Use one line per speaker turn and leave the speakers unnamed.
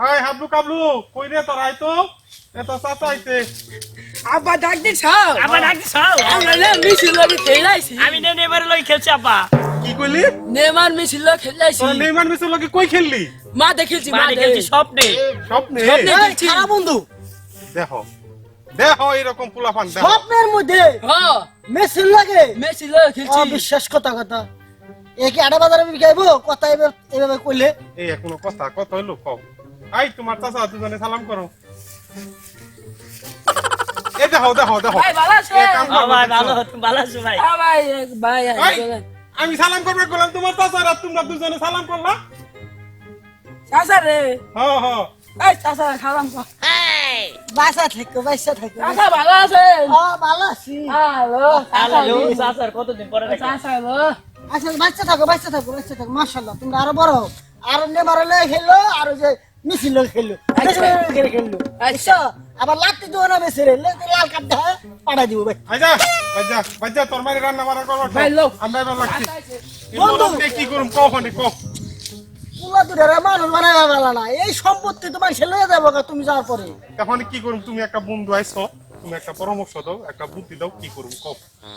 আয় হাবলু কাবলু কই রে তোর আই তো এত চাচা আইছে
আব্বা ডাক দি ছাও
আব্বা ডাক দিছাও
আমরা নে মিছিল লাগি খেলাইছি
আমি নেমার লই খেলছি আব্বা
কি কইলি
নেমার মিছিল লাগি খেলাইছি
তোর নেইমার মিছে লগে কই খেললি
মা দেখেছি মা
মানে খেলছি স্বপ্নে
স্বপ্নে
স্বপ্নে।
এই খারাপ বন্ধু
দেখো দেখো এরকম পোলাপান দেখো
স্বপ্নের মধ্যে
হ্যাঁ
মেশিন লাগে
মিছিল লাগি খেলছি
বিশ্বাস কথা একে আড়া বাজারে বিকাইবো কথা এভাবে কইলে
এই এখনো কথা কত হইলো কও আই তোমার চাচা দুজনে সালাম করো এই দেখো দেখো দেখো
ভাই ভালো আছে
এ কাম করো,
ভাই ভালো
দেখছো?
তুমি ভালো আছো ভাই
হ্যাঁ ভাই ভাই
এই, আমি সালাম করবে বললাম তোমার চাচারা তোমরা দুজনে সালাম করলা
চাচা রে
হ্যাঁ হ্যাঁ
এই চাচা খালাম কো
বাসা থাকো
চাচা ভালো আছে
ভালো আছি
হ্যালো চাচা
হ্যালো চাচার কতদিন পরে দেখা
চাচা হ্যালো
আচ্ছা বাচ্চা থাকো মাশাআল্লাহ তোমরা আরো বড় হও আর নেমারে লয়ে খেললো আর ওই যে মিছিল লয়ে খেললো খেললো আচ্ছা আবার লাত্তি দিও না বেশি রে লাল কাপ দেখা পাড়া দিব ভাই
আইজা বাজা বাজা তোর মারি রান্না বাড়া করো
ভাই, লোক।
আমরা এবার লাগছি
বন্ধু।
বন্ধু কি করুম কখনই কও
পুলা দুটারে মানুষ বানাইবা বেলা না এই সম্পত্তি তোমার ছেলে যাবো তুমি যাওয়ার পরে
এখন কি করুম তুমি একটা বন্ধু আইছো তুমি একটা পরামর্শ দাও একটা বুদ্ধি দাও কি করুম কও